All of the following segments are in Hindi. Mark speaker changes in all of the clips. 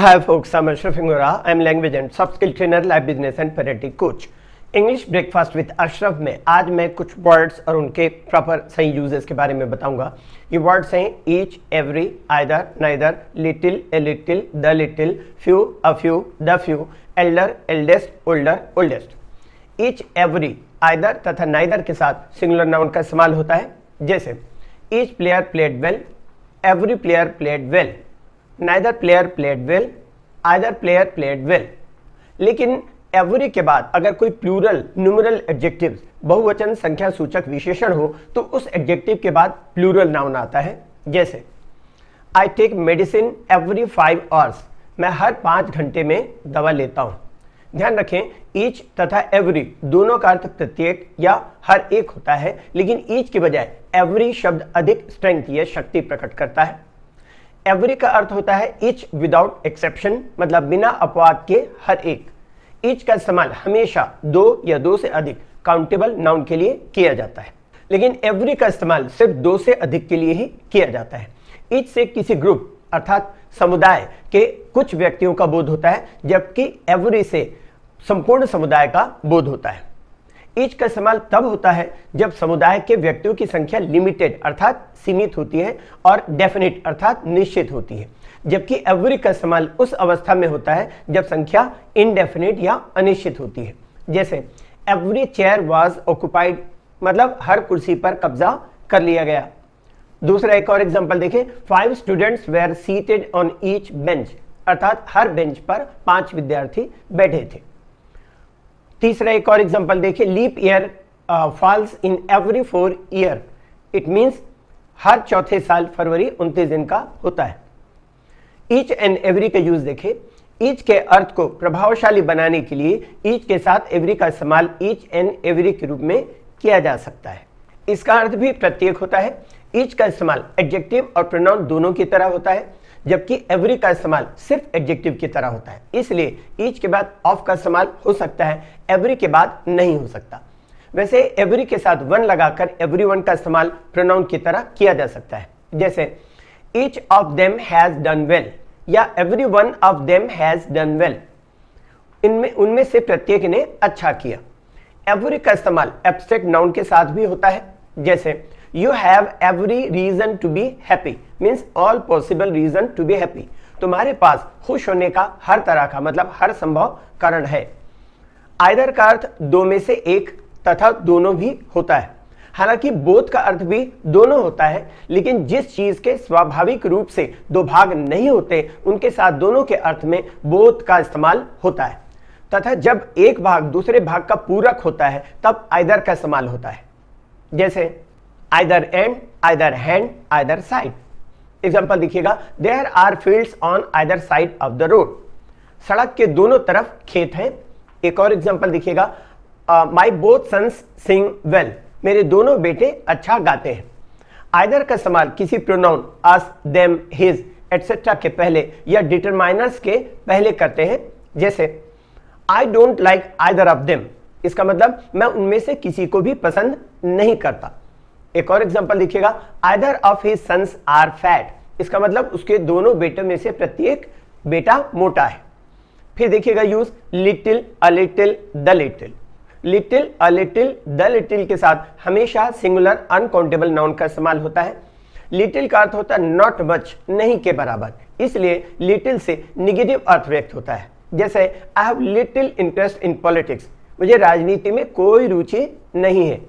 Speaker 1: Hi folks, I'm Ashraf Ingora. I'm language and soft skill trainer, life business and parenting coach. English breakfast with Ashraf में आज मैं कुछ वर्ड्स और उनके प्रॉपर सही यूजेस के बारे में बताऊंगा। ये वर्ड्स हैं each, every, either, neither, little, a little, the little, few, a few, the few, Elder, eldest, older, oldest. Each, every, either तथा नाइदर के साथ सिंगुलर नाउन का इस्तेमाल होता है, जैसे each player played well, every player played well, neither player played well, either player played well. लेकिन एवरी के बाद अगर कोई प्लूरल न्यूमरल एडजेक्टिव बहुवचन संख्या सूचक विशेषण हो तो उस एडजेक्टिव के बाद प्लूरल नाउन आता है, जैसे I take medicine every 5 hours, मैं हर 5 घंटे में दवा लेता हूं। ध्यान रखें, ईच तथा एवरी दोनों का अर्थ प्रत्येक या हर एक होता है, लेकिन ईच के बजाय एवरी शब्द अधिक स्ट्रेंथ या शक्ति प्रकट करता है। एवरी का अर्थ होता है ईच विदाउट एक्सेप्शन, मतलब बिना अपवाद के हर एक। ईच का इस्तेमाल हमेशा 2 या 2 से अधिक काउंटेबल नाउन के लिए किया जाता है, लेकिन एवरी का इस्तेमाल सिर्फ 2 से अधिक के लिए ही किया जाता है। ईच से किसी ग्रुप अर्थात समुदाय के कुछ व्यक्तियों का बोध होता है, जबकि एवरी से संपूर्ण समुदाय का बोध होता है। ईच का इस्तेमाल तब होता है जब समुदाय के व्यक्तियों की संख्या लिमिटेड अर्थात सीमित होती है और डेफिनिट अर्थात निश्चित होती है, जबकि एवरी का इस्तेमाल उस अवस्था में होता है जब संख्या इनडेफिनिट या अनिश्चित होती है, जैसे एवरी चेयर वाज ऑक्युपाइड, मतलब हर कुर्सी पर कब्जा कर लिया गया। दूसरा एक और एग्जांपल देखें, 5 students were seated on each bench, अर्थात हर बेंच पर 5 विद्यार्थी बैठे थे। तीसरा एक और एग्जांपल देखिए, leap year falls in every 4 year, it means हर चौथे साल फरवरी 29 दिन का होता है। ईच एंड एवरी का यूज देखें, ईच के अर्थ को प्रभावशाली बनाने के लिए ईच के साथ एवरी का इस्तेमाल ईच एंड एवरी के रूप में किया जा सकता है। इसका अर्थ भी प्रत्येक होता है। ईच का इस्तेमाल एडजेक्टिव और प्रोनाउन दोनों की तरह होता है, जबकि एवरी का इस्तेमाल सिर्फ एडजेक्टिव की तरह होता है। इसलिए ईच के बाद ऑफ का इस्तेमाल हो सकता है, एवरी के बाद नहीं हो सकता। वैसे एवरी के साथ वन लगाकर एवरीवन का इस्तेमाल प्रोनाउन की तरह किया जा सकता है, जैसे each of them has done well या every one of them has done well, उनमें से प्रत्येक ने अच्छा किया। एवरी का इस्तेमाल एब्स्ट्रैक्ट नाउन के साथ भी होता है, जैसे you have every reason to be happy, means all possible reason to be happy, तुम्हारे पास खुश होने का हर तरह का मतलब हर संभव कारण है। आइदर का अर्थ 2 में से एक तथा दोनों भी होता है। हालांकि बोथ का अर्थ भी दोनों होता है, लेकिन जिस चीज के स्वाभाविक रूप से 2 भाग नहीं होते उनके साथ दोनों के अर्थ में बोथ का इस्तेमाल होता है, तथा जब एक भाग दूसरे भाग का पूरक होता है तब आइदर का इस्तेमाल होता है, जैसे either end, either hand, either side. Example देखिएगा, there are fields on either side of the road, सड़क के दोनों तरफ खेत हैं। एक और एग्जाम्पल देखिएगा, my both sons sing well, मेरे दोनों बेटे अच्छा गाते हैं। आइदर का इस्तेमाल किसी प्रोनाउन अस, देम, हिज एटसेट्रा के पहले या डिटरमाइनर्स के पहले करते हैं, जैसे I don't like either of them, इसका मतलब मैं उनमें से किसी को भी पसंद नहीं करता। एक और एग्जांपल देखिएगा, either of his sons are fat, इसका मतलब उसके दोनों बेटों में से प्रत्येक बेटा मोटा है। फिर देखिएगा use little, a little, the little. Little, a little, the little के साथ हमेशा सिंगुलर अनकाउंटेबल नाउन का इस्तेमाल होता है। लिटिल का अर्थ होता है नॉट मच, नहीं के बराबर, इसलिए लिटिल से निगेटिव अर्थ व्यक्त होता है, जैसे I have little interest in politics, मुझे राजनीति में कोई रुचि नहीं है।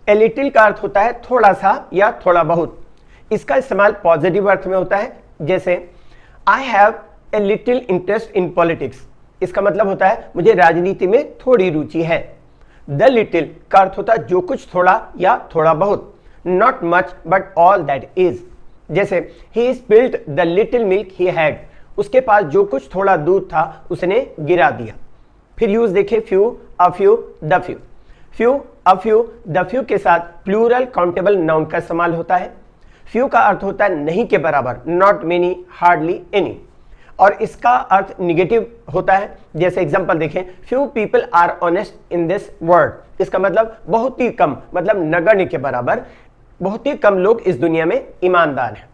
Speaker 1: ए लिटिल का अर्थ होता है थोड़ा सा या थोड़ा बहुत, इसका इस्तेमाल पॉजिटिव अर्थ में होता है, जैसे I have a little interest in politics, इसका मतलब होता है मुझे राजनीति में थोड़ी रुचि है। द लिटिल का अर्थ होता है जो कुछ थोड़ा या थोड़ा बहुत, not much but all that is, जैसे he spilled the little milk he had, उसके पास जो कुछ थोड़ा दूध था उसने गिरा दिया। फिर यूज देखें, few, a few, the few. Few, a few, the few के साथ प्लूरल काउंटेबल नाउन का इस्तेमाल होता है। फ्यू का अर्थ होता है नहीं के बराबर, नॉट मेनी, हार्डली एनी, और इसका अर्थ निगेटिव होता है, जैसे एग्जांपल देखें, few people are honest in this world, इसका मतलब बहुत ही कम, मतलब नगण्य के बराबर, बहुत ही कम लोग इस दुनिया में ईमानदार हैं।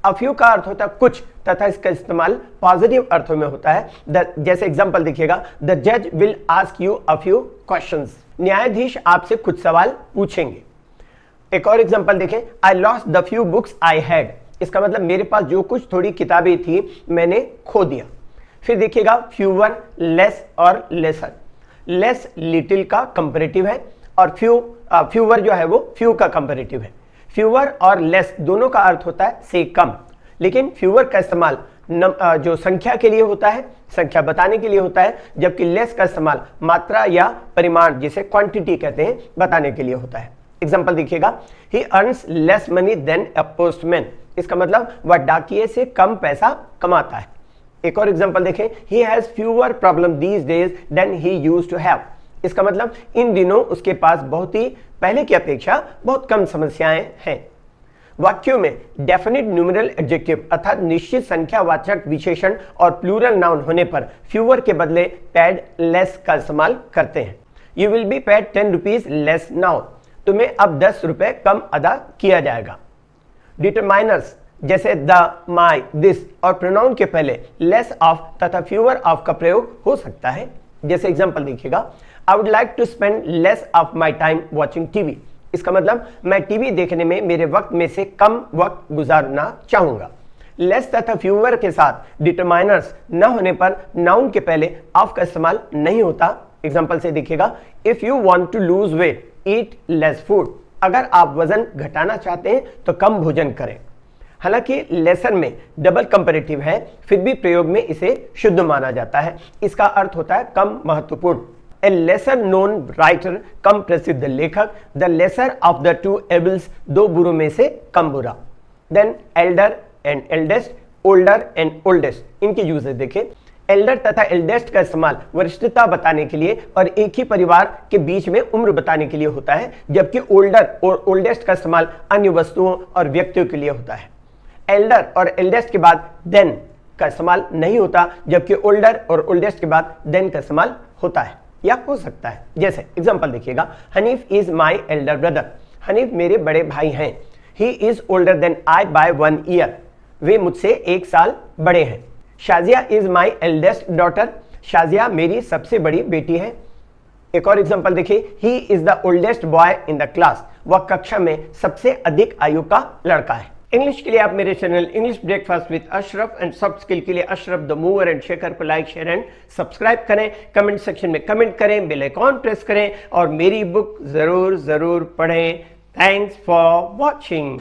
Speaker 1: अ फ्यू का अर्थ होता है कुछ तथा इसका इस्तेमाल पॉजिटिव अर्थों में होता है। जैसे एग्जांपल देखिएगा, द जज will ask you a few questions, न्यायाधीश आपसे कुछ सवाल पूछेंगे। एक और एग्जांपल देखें, I lost the few books I had, इसका मतलब मेरे पास जो कुछ थोड़ी किताबें थी मैंने खो दिया। फिर देखिएगा फ्यूवर, लेस और लेसर। लेस लिटिल का कंपैरेटिव है और फ्यूवर जो है वो फ्यू का कंपैरेटिव है। फ्यूवर और लेस दोनों का अर्थ होता है से कम, लेकिन फ्यूवर का इस्तेमाल जो संख्या के लिए होता है, संख्या बताने के लिए होता है, जबकि लेस का इस्तेमाल मात्रा या परिमाण जिसे क्वांटिटी कहते हैं बताने के लिए होता है। एग्जांपल देखिएगा, he earns less money than a postman, इसका मतलब वह डाकिये से कम पैसा कमाता है। एक और एग्जांपल देखें, he has fewer problem these days than he used to have, इसका मतलब इन दिनों उसके पास बहुत ही पहले की अपेक्षा बहुत कम समस्याएं हैं। वाक्यों में डेफिनिट न्यूमेरल एडजेक्टिव अर्थात निश्चित संख्यावाचक विशेषण और प्लूरल नाउन होने पर फ्यूअर के बदले पेड लेस का इस्तेमाल करते हैं। You will be paid 10 rupees less now, तुम्हें अब 10 रुपए कम अदा किया जाएगा। डिटरमाइनर्स जैसे द, माई, दिस और प्रोनाउन के पहले लेस ऑफ तथा फ्यूअर ऑफ का प्रयोग हो सकता है। जैसे एग्जांपल देखिएगा, I would like to spend less of my time watching TV, इसका मतलब मैं टीवी देखने में मेरे वक्त में से कम वक्त गुजारना चाहूंगा। लेस तथा फ्यूअर के साथ डिटरमाइनर्स न होने पर नाउन के पहले ऑफ का इस्तेमाल नहीं होता। एग्जांपल से देखिएगा, if you want to lose weight eat less food, अगर आप वजन घटाना चाहते हैं तो कम भोजन करें। हालांकि लेसन में डबल कंपैरेटिव है, फिर भी प्रयोग में इसे शुद्ध माना जाता है। इसका अर्थ होता है कम महत्वपूर्ण। ए लेसर नोन राइटर, कम प्रसिद्ध लेखक। The lesser of the two evils, दो बुरों में से कम बुरा। Then elder and eldest, older and oldest, इनके यूजेस देखें। एल्डर तथा एल्डेस्ट का इस्तेमाल वरिष्ठता बताने के लिए और एक ही परिवार के बीच में उम्र बताने के लिए होता है, जबकि ओल्डर और ओल्डेस्ट का इस्तेमाल अन्य वस्तुओं और व्यक्तियों के लिए होता है। एल्डर और एल्डेस्ट के बाद देन का इस्तेमाल नहीं होता, जबकि ओल्डर और ओल्डेस्ट के बाद देन का इस्तेमाल होता है या हो सकता है। जैसे एग्जांपल देखिएगा, Hanif is my elder brother, Hanif मेरे बड़े भाई हैं। He is older than I by 1 year, वे मुझसे 1 साल बड़े हैं। Shazia is my eldest daughter, Shazia मेरी सबसे बड़ी बेटी है। एक और एग्जांपल देखिए, he is the oldest boy in the class, वह कक्षा में सबसे अधिक आयु का लड़का है। इंग्लिश के लिए आप मेरे channel English breakfast with Ashraf and sub skill के लिए Ashraf the mover and shaker को लाइक, शेयर एंड सब्सक्राइब करें। कमेंट सेक्शन में कमेंट करें, बेल आइकॉन प्रेस करें और मेरी बुक जरूर पढ़ें। Thanks for watching.